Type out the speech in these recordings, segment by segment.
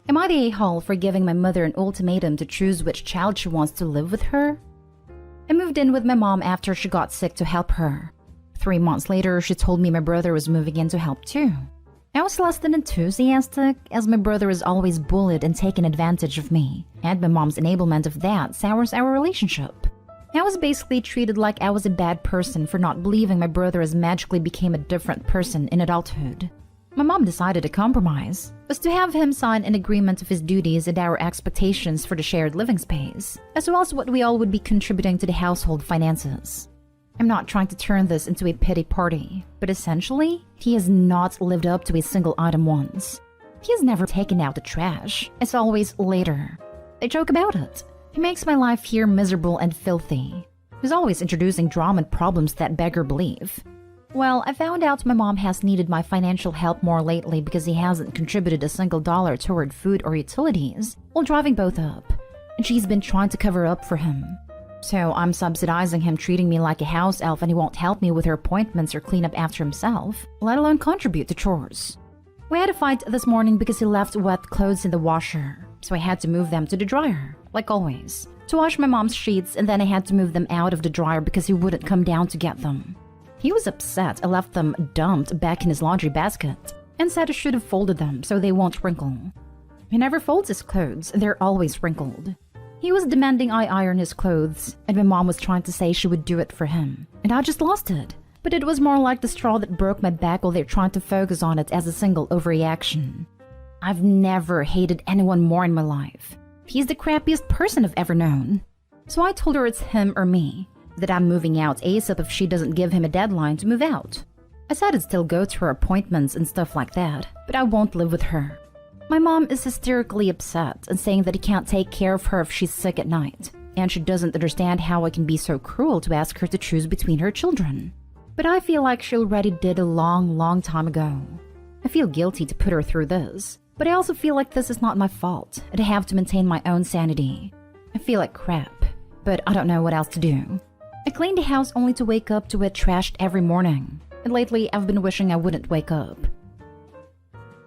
Am I the a-hole for giving my mother an ultimatum to choose which child she wants to live with her? I moved in with my mom after she got sick to help her. 3 months later, she told me my brother was moving in to help too. I was less than enthusiastic, as my brother is always bullied and taken advantage of me, and my mom's enablement of that sours our relationship. I was basically treated like I was a bad person for not believing my brother has magically became a different person in adulthood. My mom decided a compromise was to have him sign an agreement of his duties and our expectations for the shared living space, as well as what we all would be contributing to the household finances. I'm not trying to turn this into a pity party, but essentially, he has not lived up to a single item once. He has never taken out the trash. It's always later. I joke about it. He makes my life here miserable and filthy. He's always introducing drama and problems that beggar belief. Well, I found out my mom has needed my financial help more lately because he hasn't contributed a single dollar toward food or utilities while driving both up, and she's been trying to cover up for him. So I'm subsidizing him, treating me like a house elf, and he won't help me with her appointments or clean up after himself, let alone contribute to chores. We had a fight this morning because he left wet clothes in the washer, so I had to move them to the dryer, like always, to wash my mom's sheets, and then I had to move them out of the dryer because he wouldn't come down to get them. He was upset I left them dumped back in his laundry basket and said I should have folded them so they won't wrinkle. He never folds his clothes, they're always wrinkled. He was demanding I iron his clothes, and my mom was trying to say she would do it for him, and I just lost it. But it was more like the straw that broke my back while they're trying to focus on it as a single overreaction. I've never hated anyone more in my life. He's the crappiest person I've ever known. So I told her it's him or me, that I'm moving out ASAP if she doesn't give him a deadline to move out. I said I'd still go to her appointments and stuff like that, but I won't live with her. My mom is hysterically upset and saying that he can't take care of her if she's sick at night, and she doesn't understand how I can be so cruel to ask her to choose between her children. But I feel like she already did a long time ago. I feel guilty to put her through this, but I also feel like this is not my fault, and I have to maintain my own sanity. I feel like crap, but I don't know what else to do. I clean the house only to wake up to it trashed every morning, and lately I've been wishing I wouldn't wake up.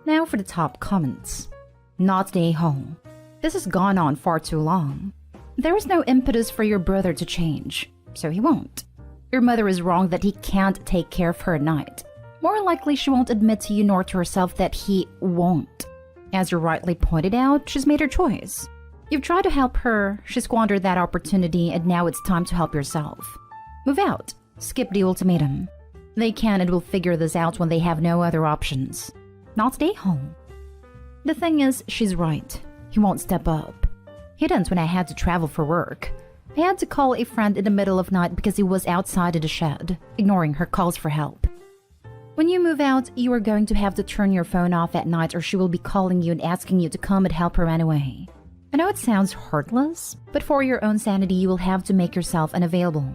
Now for the top comments. Not the a-hole. This has gone on far too long. There is no impetus for your brother to change, so he won't. Your mother is wrong that he can't take care of her at night. More likely she won't admit to you nor to herself that he won't. As you rightly pointed out, she's made her choice. You've tried to help her, she squandered that opportunity, and now it's time to help yourself. Move out. Skip the ultimatum. They can and will figure this out when they have no other options. Not stay home. The thing is, she's right. He won't step up. He didn't when I had to travel for work. I had to call a friend in the middle of night because he was outside of the shed, ignoring her calls for help. When you move out, you are going to have to turn your phone off at night or she will be calling you and asking you to come and help her anyway. I know it sounds heartless, but for your own sanity, you will have to make yourself unavailable.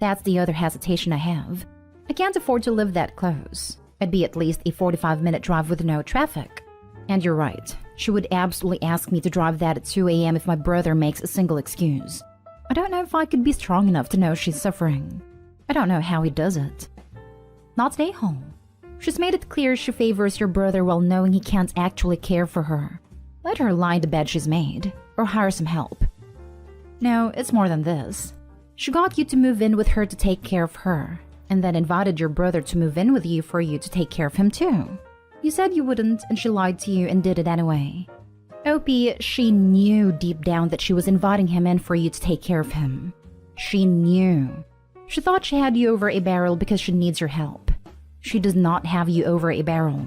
That's the other hesitation I have. I can't afford to live that close. It'd be at least a 45-minute drive with no traffic. And you're right. She would absolutely ask me to drive that at 2 a.m. if my brother makes a single excuse. I don't know if I could be strong enough to know she's suffering. I don't know how he does it. Not stay home. She's made it clear she favors your brother while knowing he can't actually care for her. Let her lie in the bed she's made, or hire some help. No, it's more than this. She got you to move in with her to take care of her, and then invited your brother to move in with you for you to take care of him too. You said you wouldn't, and she lied to you and did it anyway. Opie, she knew deep down that she was inviting him in for you to take care of him. She knew. She thought she had you over a barrel because she needs your help. She does not have you over a barrel.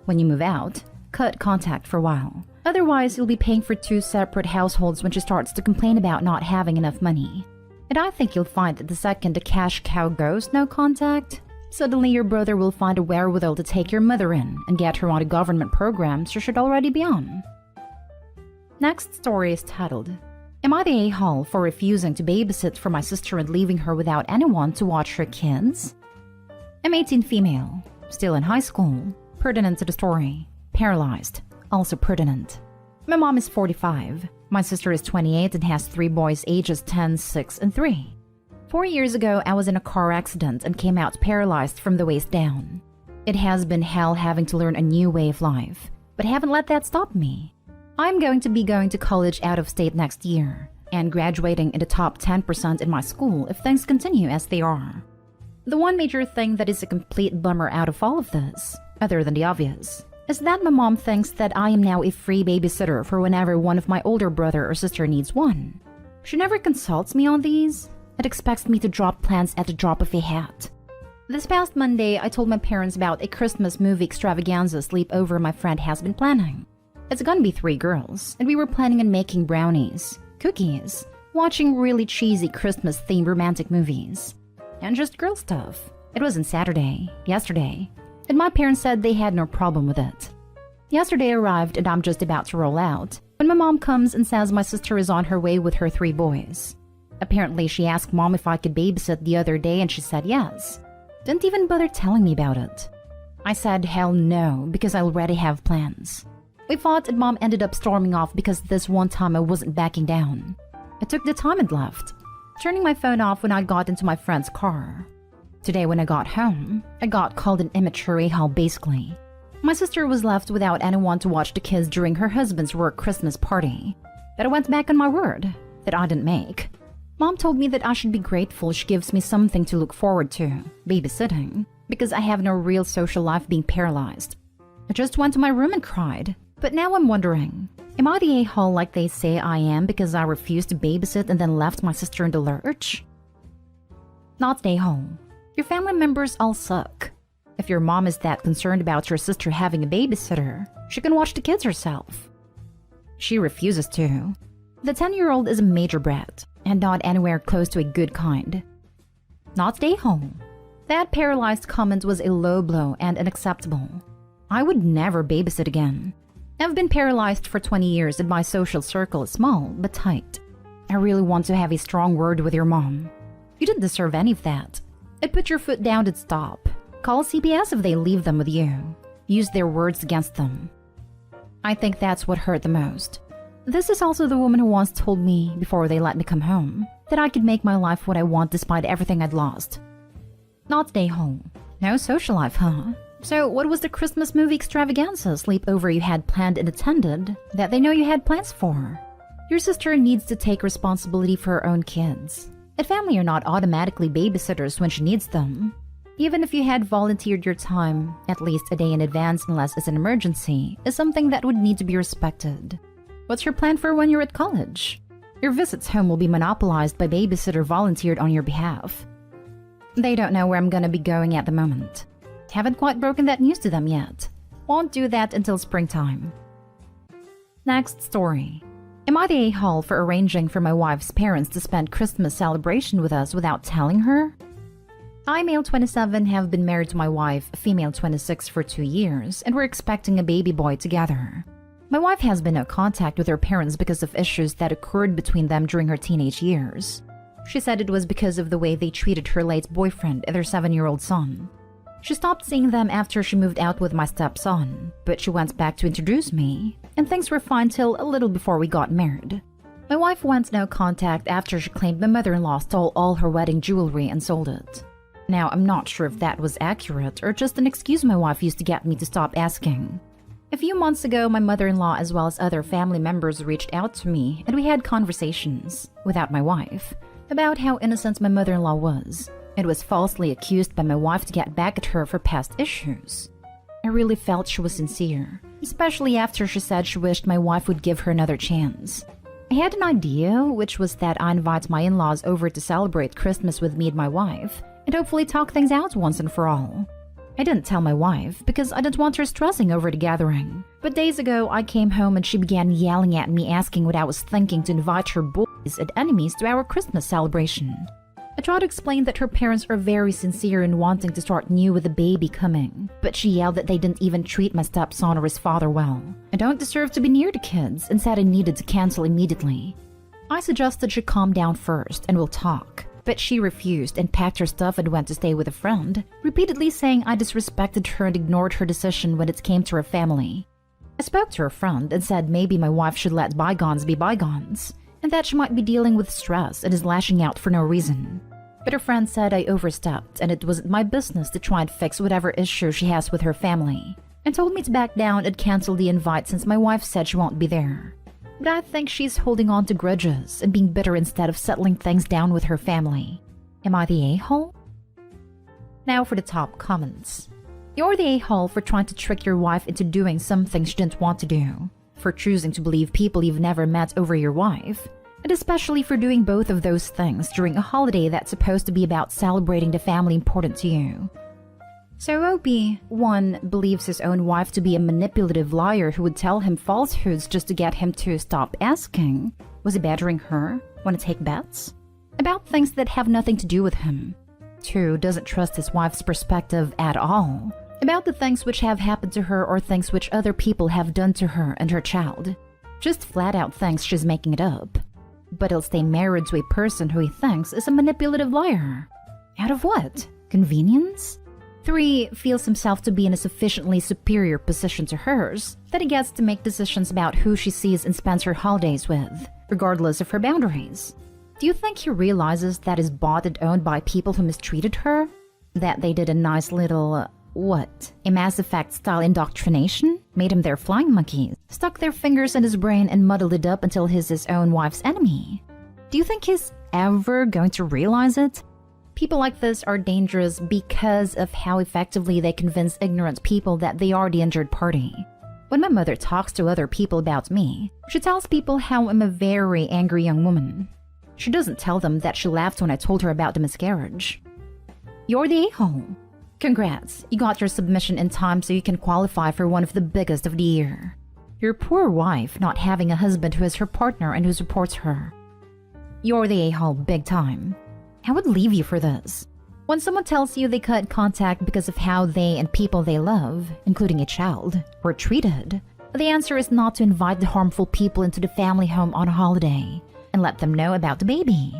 When you move out, cut contact for a while. Otherwise, you'll be paying for 2 separate households when she starts to complain about not having enough money. And I think you'll find that the second the cash cow goes no contact, suddenly your brother will find a wherewithal to take your mother in and get her on a government program she should already be on. Next story is titled, Am I the a-hole for refusing to babysit for my sister and leaving her without anyone to watch her kids? I'm 18 female, still in high school, pertinent to the story, paralyzed, also pertinent. My mom is 45. My sister is 28 and has 3 boys ages 10, 6, and 3. 4 years ago, I was in a car accident and came out paralyzed from the waist down. It has been hell having to learn a new way of life, but I haven't let that stop me. I'm going to be going to college out of state next year and graduating in the top 10% in my school if things continue as they are. The one major thing that is a complete bummer out of all of this, other than the obvious, is that my mom thinks that I am now a free babysitter for whenever one of my older brother or sister needs one. She never consults me on these and expects me to drop plans at the drop of a hat. This past Monday, I told my parents about a Christmas movie extravaganza sleepover my friend has been planning. It's gonna be 3 girls, and we were planning on making brownies, cookies, watching really cheesy Christmas-themed romantic movies, and just girl stuff. It wasn't Saturday, yesterday, and my parents said they had no problem with it. Yesterday arrived and I'm just about to roll out when my mom comes and says my sister is on her way with her 3 boys. Apparently she asked mom if I could babysit the other day and she said yes. Didn't even bother telling me about it. I said hell no because I already have plans. We fought and mom ended up storming off because this one time I wasn't backing down. I took the time and left, turning my phone off when I got into my friend's car. Today when I got home, I got called an immature a-hole basically. My sister was left without anyone to watch the kids during her husband's work Christmas party. But I went back on my word that I didn't make. Mom told me that I should be grateful she gives me something to look forward to, babysitting, because I have no real social life being paralyzed. I just went to my room and cried. But now I'm wondering, am I the a-hole like they say I am because I refused to babysit and then left my sister in the lurch? Not the a-hole. Your family members all suck. If your mom is that concerned about your sister having a babysitter, she can watch the kids herself. She refuses to. The 10-year-old is a major brat, and not anywhere close to a good kind. Not the a-hole. That paralyzed comment was a low blow and unacceptable. I would never babysit again. I've been paralyzed for 20 years and my social circle is small but tight. I really want to have a strong word with your mom. You didn't deserve any of that. I'd put your foot down and stop. Call CPS if they leave them with you. Use their words against them. I think that's what hurt the most. This is also the woman who once told me, before they let me come home, that I could make my life what I want despite everything I'd lost. Not stay home. No social life, huh? So what was the Christmas movie extravaganza sleepover you had planned and attended that they know you had plans for? Your sister needs to take responsibility for her own kids. And family are not automatically babysitters when she needs them. Even if you had volunteered your time, at least a day in advance unless it's an emergency, is something that would need to be respected. What's your plan for when you're at college? Your visits home will be monopolized by babysitter volunteered on your behalf. They don't know where I'm gonna be going at the moment. Haven't quite broken that news to them yet. Won't do that until springtime. Next story. Am I the a-hole for arranging for my wife's parents to spend Christmas celebration with us without telling her? I, male 27, have been married to my wife, female 26, for 2 years, and we're expecting a baby boy together. My wife has been in contact with her parents because of issues that occurred between them during her teenage years. She said it was because of the way they treated her late boyfriend and their 7-year-old son. She stopped seeing them after she moved out with my stepson, but she went back to introduce me, and things were fine till a little before we got married. My wife went no contact after she claimed my mother-in-law stole all her wedding jewelry and sold it. Now, I'm not sure if that was accurate or just an excuse my wife used to get me to stop asking. A few months ago, my mother-in-law as well as other family members reached out to me and we had conversations, without my wife, about how innocent my mother-in-law was. It was falsely accused by my wife to get back at her for past issues. I really felt she was sincere, especially after she said she wished my wife would give her another chance. I had an idea, which was that I invite my in-laws over to celebrate Christmas with me and my wife, and hopefully talk things out once and for all. I didn't tell my wife because I didn't want her stressing over the gathering. But days ago, I came home and she began yelling at me asking what I was thinking to invite her boys and enemies to our Christmas celebration. I tried to explain that her parents are very sincere in wanting to start new with a baby coming, but she yelled that they didn't even treat my stepson or his father well. I don't deserve to be near the kids and said I needed to cancel immediately. I suggested she calm down first and we'll talk, but she refused and packed her stuff and went to stay with a friend, repeatedly saying I disrespected her and ignored her decision when it came to her family. I spoke to her friend and said maybe my wife should let bygones be bygones, and that she might be dealing with stress and is lashing out for no reason. But her friend said I overstepped and it wasn't my business to try and fix whatever issue she has with her family. and told me to back down and cancel the invite since my wife said she won't be there. But I think she's holding on to grudges and being bitter instead of settling things down with her family. Am I the a-hole? Now for the top comments. You're the a-hole for trying to trick your wife into doing something she didn't want to do, for choosing to believe people you've never met over your wife, and especially for doing both of those things during a holiday that's supposed to be about celebrating the family important to you. So OP1 believes his own wife to be a manipulative liar who would tell him falsehoods just to get him to stop asking. Was he badgering her? Want to take bets? About things that have nothing to do with him. 2 doesn't trust his wife's perspective at all. About the things which have happened to her or things which other people have done to her and her child. Just flat out thinks she's making it up. But he'll stay married to a person who he thinks is a manipulative liar. Out of what? Convenience? 3 feels himself to be in a sufficiently superior position to hers that he gets to make decisions about who she sees and spends her holidays with, regardless of her boundaries. Do you think he realizes that is bought and owned by people who mistreated her? That they did a nice little, a Mass Effect style indoctrination? Made him their flying monkeys, stuck their fingers in his brain and muddled it up until he's his own wife's enemy? Do you think he's ever going to realize it? People like this are dangerous because of how effectively they convince ignorant people that they are the injured party. When my mother talks to other people about me, she tells people how I'm a very angry young woman. She doesn't tell them that she laughed when I told her about the miscarriage. You're the a-hole. Congrats, you got your submission in time so you can qualify for one of the biggest of the year. Your poor wife not having a husband who is her partner and who supports her. You're the a-hole big time. I would leave you for this. When someone tells you they cut contact because of how they and people they love, including a child, were treated, the answer is not to invite the harmful people into the family home on a holiday and let them know about the baby.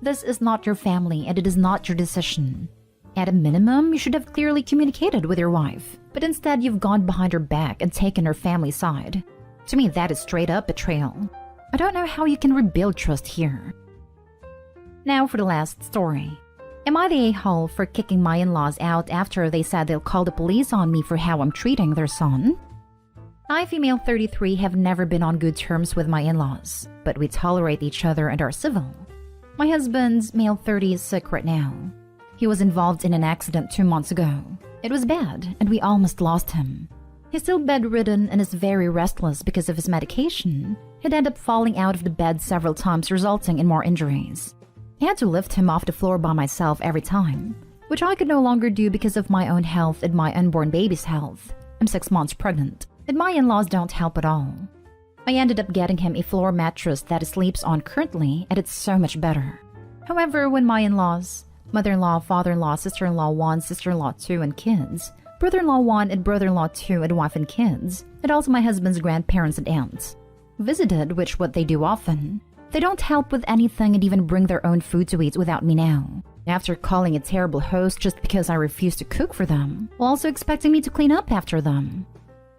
This is not your family and it is not your decision. At a minimum, you should have clearly communicated with your wife, but instead you've gone behind her back and taken her family's side. To me, that is straight up betrayal. I don't know how you can rebuild trust here. Now for the last story. Am I the a-hole for kicking my in-laws out after they said they'll call the police on me for how I'm treating their son? I, female 33, have never been on good terms with my in-laws, but we tolerate each other and are civil. My husband, male 30, is sick right now. He was involved in an accident 2 months ago. It was bad, and we almost lost him. He's still bedridden and is very restless because of his medication. He'd end up falling out of the bed several times, resulting in more injuries. I had to lift him off the floor by myself every time, which I could no longer do because of my own health and my unborn baby's health. I'm 6 months pregnant, and my in-laws don't help at all. I ended up getting him a floor mattress that he sleeps on currently, and it's so much better. However, when my in-laws, mother-in-law, father-in-law, sister-in-law 1, sister-in-law 2, and kids, brother-in-law 1 and brother-in-law 2 and wife and kids, and also my husband's grandparents and aunts, visited, which what they do often, they don't help with anything and even bring their own food to eat without me now. After calling a terrible host just because I refused to cook for them, while also expecting me to clean up after them.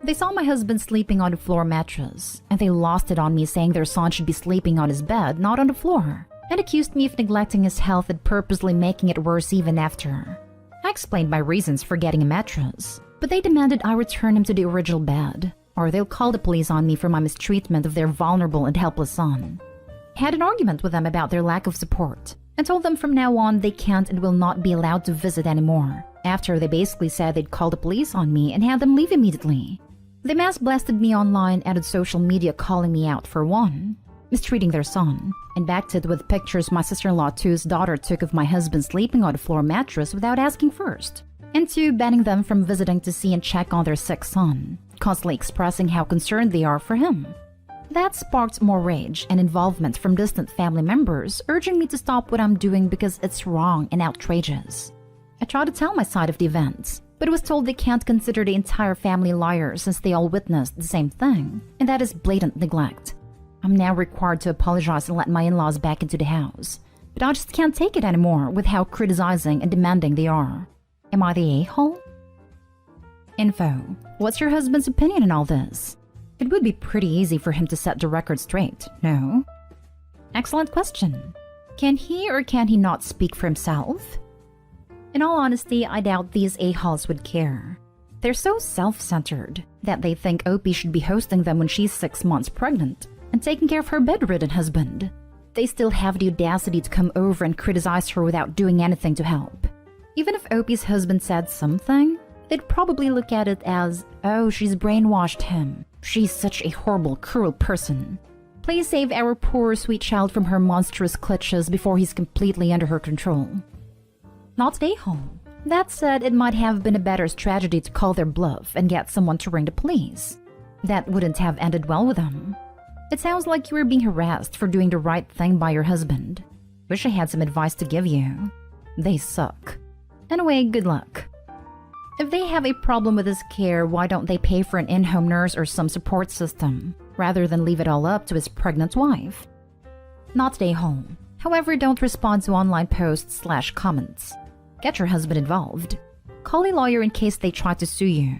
They saw my husband sleeping on the floor mattress, and they lost it on me saying their son should be sleeping on his bed, not on the floor, and accused me of neglecting his health and purposely making it worse even after. I explained my reasons for getting a mattress, but they demanded I return him to the original bed, or they'll call the police on me for my mistreatment of their vulnerable and helpless son. I had an argument with them about their lack of support, and told them from now on they can't and will not be allowed to visit anymore, after they basically said they'd call the police on me and had them leave immediately. They mass blasted me online and on social media calling me out for 1, mistreating their son, and backed it with pictures my sister-in-law 2's daughter took of my husband sleeping on the floor mattress without asking first, and 2, banning them from visiting to see and check on their sick son, constantly expressing how concerned they are for him. That sparked more rage and involvement from distant family members, urging me to stop what I'm doing because it's wrong and outrageous. I tried to tell my side of the events, but was told they can't consider the entire family liars since they all witnessed the same thing, and that is blatant neglect. I'm now required to apologize and let my in-laws back into the house, but I just can't take it anymore with how criticizing and demanding they are. Am I the a-hole? Info. What's your husband's opinion on all this? It would be pretty easy for him to set the record straight, no? Excellent question. Can he or can he not speak for himself? In all honesty, I doubt these a-holes would care. They're so self-centered that they think Opie should be hosting them when she's 6 months pregnant and taking care of her bedridden husband. They still have the audacity to come over and criticize her without doing anything to help. Even if Opie's husband said something, they'd probably look at it as, oh, she's brainwashed him. She's such a horrible, cruel person. Please save our poor, sweet child from her monstrous clutches before he's completely under her control. Not stay home. That said, it might have been a better strategy to call their bluff and get someone to ring the police. That wouldn't have ended well with them. It sounds like you were being harassed for doing the right thing by your husband. Wish I had some advice to give you. They suck. Anyway, good luck. If they have a problem with his care, why don't they pay for an in-home nurse or some support system, rather than leave it all up to his pregnant wife? Not stay home. However, don't respond to online posts/comments. Get your husband involved. Call a lawyer in case they try to sue you.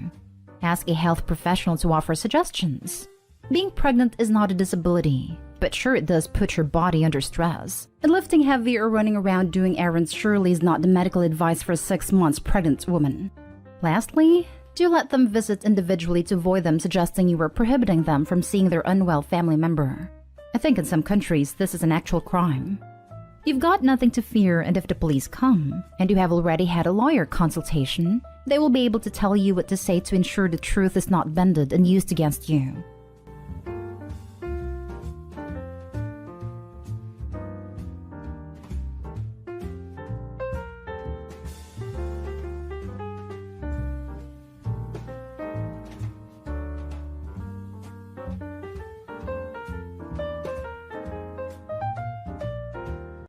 Ask a health professional to offer suggestions. Being pregnant is not a disability, but sure it does put your body under stress. And lifting heavy or running around doing errands surely is not the medical advice for a 6 months pregnant woman. Lastly, do let them visit individually to avoid them suggesting you were prohibiting them from seeing their unwell family member. I think in some countries this is an actual crime. You've got nothing to fear, and if the police come, and you have already had a lawyer consultation, they will be able to tell you what to say to ensure the truth is not bended and used against you.